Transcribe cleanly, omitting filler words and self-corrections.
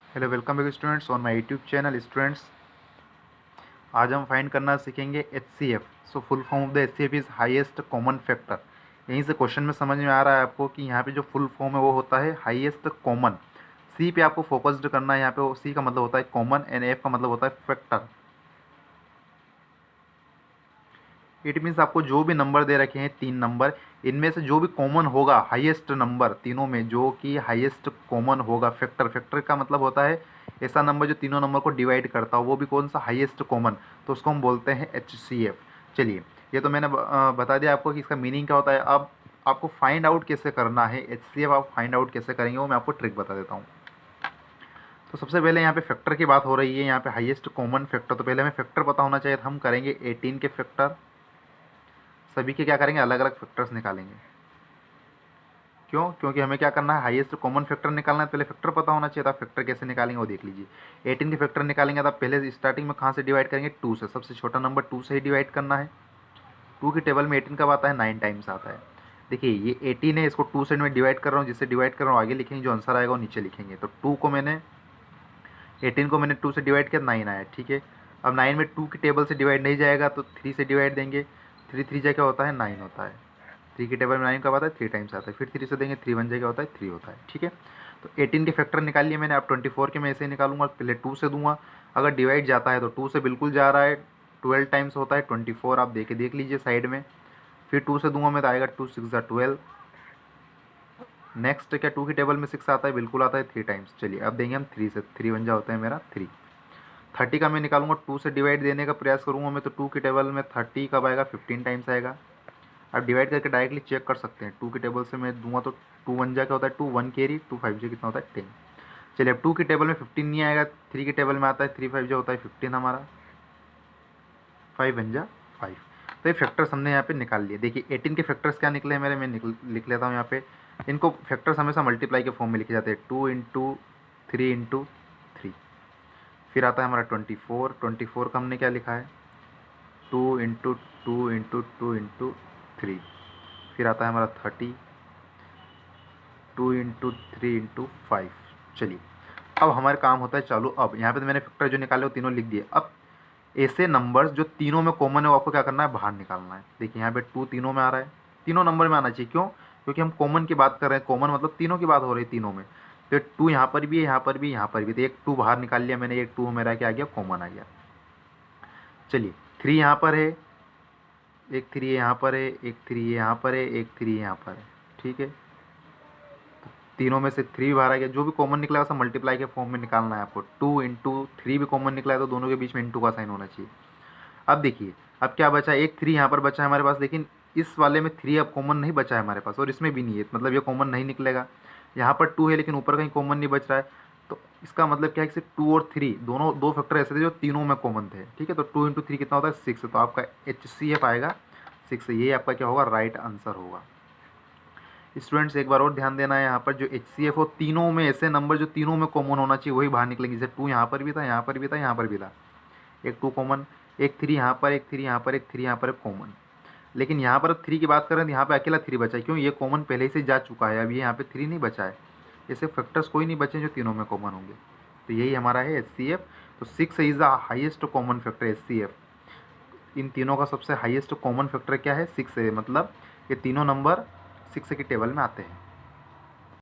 Hello welcome back students on my YouTube channel students. आज हम find करना सीखेंगे HCF। So full form of the HCF is highest common factor. यहीं से question में समझ में आ रहा है आपको कि यहाँ पे जो फुल फॉर्म है वो होता है हाईएस्ट कॉमन। सी पे आपको फोकस्ड करना है। यहाँ पे सी का मतलब होता है कॉमन एंड एफ का मतलब होता है फैक्टर। इट मीन्स आपको जो भी नंबर दे रखे हैं 3 नंबर, इनमें से जो भी कॉमन होगा हाईएस्ट नंबर तीनों में जो कि हाईएस्ट कॉमन होगा फैक्टर। फैक्टर का मतलब होता है ऐसा नंबर जो तीनों नंबर को डिवाइड करता हो, वो भी कौन सा हाईएस्ट कॉमन, तो उसको हम बोलते हैं HCF। चलिए, ये तो मैंने बता दिया आपको कि इसका मीनिंग क्या होता है। अब आपको फाइंड आउट कैसे करना है HCF, आप फाइंड आउट कैसे करेंगे वो मैं आपको ट्रिक बता देता हूँ। तो सबसे पहले यहाँ पे फैक्टर की बात हो रही है, यहाँ पे हाईएस्ट कॉमन फैक्टर, तो पहले हमें फैक्टर पता होना चाहिए। हम करेंगे 18 के फैक्टर, सभी के क्या करेंगे अलग अलग फैक्टर्स निकालेंगे। क्यों? क्योंकि हमें क्या करना है हाईएस्ट कॉमन फैक्टर निकालना है। पहले फैक्टर पता होना चाहिए था। फैक्टर कैसे निकालेंगे वो देख लीजिए। 18 के फैक्टर निकालेंगे तो पहले स्टार्टिंग में कहाँ से डिवाइड करेंगे? 2 से। सबसे छोटा नंबर 2 से ही डिवाइड करना है। 2 की टेबल में 18 कब आता है? 9 टाइम्स आता है। देखिए ये 18 है, इसको 2 से मैं डिवाइड कर रहा हूँ, जिससे डिवाइड कर रहा हूँ आगे लिखेंगे, जो आंसर आएगा वो नीचे लिखेंगे। तो 18 को मैंने 2 से डिवाइड किया, 9 आया। ठीक है, अब 9 में 2 की टेबल से डिवाइड नहीं जाएगा तो 3 से डिवाइड देंगे। 3 3 जा क्या होता है? 9 होता है। 3 की टेबल में 9 कब आता है? 3 टाइम्स आता है। फिर 3 से देंगे, 3 1 जा क्या होता है? 3 होता है। ठीक है, तो 18 के फैक्टर निकाल लिए मैंने। अब 24 के मैं ऐसे ही निकालूंगा, पहले 2 से दूंगा। अगर डिवाइड जाता है तो 2 से बिल्कुल जा रहा है। 12 टाइम्स होता है 24, आप देख लीजिए साइड में। फिर 2 से दूंगा मैं तो आएगा 2 6 12। नेक्स्ट क्या 2 की टेबल में 6 आता है? बिल्कुल आता है 3 टाइम्स। चलिए अब देंगे हम 3 से। 3 1 जा होता है मेरा 3। 30 का मैं निकालूंगा, 2 से डिवाइड देने का प्रयास करूंगा मैं, तो 2 की टेबल में 30 कब आएगा? 15 टाइम्स आएगा। आप डिवाइड करके डायरेक्टली चेक कर सकते हैं। 2 की टेबल से मैं दूंगा तो 2 1 जा क्या होता है? 2 1 कैरी, 2 5 जा कितना होता है? 10। चलिए अब 2 की टेबल में 15 नहीं आएगा, 3 की टेबल में आता है। 3 5 जा होता है 15 हमारा। 5 1 जा 5। तो ये फैक्टर्स हमने यहाँ पे निकाल लिए। देखिए 18 के फैक्टर्स क्या निकले हैं मेरे, मैं लिख लेता हूँ यहाँ पे। इनको फैक्टर्स हमेशा मल्टीप्लाई के फॉर्म में लिखे जाते हैं। 2 इंटू 3 इंटू 3। फिर आता है हमारा 24। 24 का हमने क्या लिखा है? 2 इंटू 2 इंटू 2 इंटू 3। फिर आता है हमारा 30। 2 इंटू 3 इंटू 5। चलिए अब हमारे काम होता है चालू। अब यहाँ पे तो मैंने फैक्टर जो निकाले वो तीनों लिख दिए। अब ऐसे नंबर्स जो तीनों में कॉमन है वो आपको क्या करना है? बाहर निकालना है। देखिए यहाँ पे 2 तीनों में आ रहा है, तीनों नंबर में आना चाहिए। क्यों? क्योंकि हम कॉमन की बात कर रहे हैं। कॉमन मतलब तीनों की बात हो रही है तीनों में। तो 2 यहाँ पर भी है, यहाँ पर भी, यहाँ पर भी। तो एक 2 बाहर निकाल लिया मैंने, एक 2 मेरा क्या आ गया? कॉमन आ गया। चलिए 3 यहाँ पर है, एक 3 यहाँ पर है, एक 3 यहाँ पर है, एक 3 यहाँ पर है। ठीक है, तीनों में से 3 बाहर आ गया। जो भी कॉमन निकला सब मल्टीप्लाई के फॉर्म में निकालना है आपको। 2 इंटू 3 भी कॉमन निकला है तो दोनों के बीच में इंटू का साइन होना चाहिए। अब देखिए अब क्या बचा? एक 3 यहाँ पर बचा है हमारे पास, लेकिन इस वाले में 3 अब कॉमन नहीं बचा है हमारे पास, और इसमें भी नहीं है, मतलब ये कॉमन नहीं निकलेगा। यहाँ पर 2 है लेकिन ऊपर कहीं कॉमन नहीं बच रहा है। तो इसका मतलब क्या है कि सिर्फ 2 और 3 दोनों दो फैक्टर ऐसे थे जो तीनों में कॉमन थे। ठीक है, तो 2 इंटू 3 कितना होता है? 6। तो आपका HCF आएगा 6। ये आपका क्या होगा? राइट आंसर होगा। स्टूडेंट्स एक बार और ध्यान देना है, यहाँ पर जो HCF हो तीनों में ऐसे नंबर जो तीनों में कॉमन होना चाहिए वही बाहर निकलेंगे। जैसे 2 यहाँ पर भी था, यहाँ पर भी था, यहाँ पर भी था, एक 2 कॉमन, एक 3 यहाँ पर, एक 3 यहाँ पर, एक 3 यहाँ पर कॉमन। लेकिन यहाँ पर 3 की बात करें तो यहाँ पे अकेला 3 बचा है। क्यों? ये कॉमन पहले से जा चुका है, अब ये यहाँ पे 3 नहीं बचा है। ऐसे फैक्टर्स कोई नहीं बचे जो तीनों में कॉमन होंगे। तो यही हमारा है HCF। तो 6 is the highest common factor HCF। इन तीनों का सबसे हाईएस्ट कॉमन फैक्टर क्या है? 6 है, मतलब ये तीनों नंबर 6 की टेबल में आते हैं।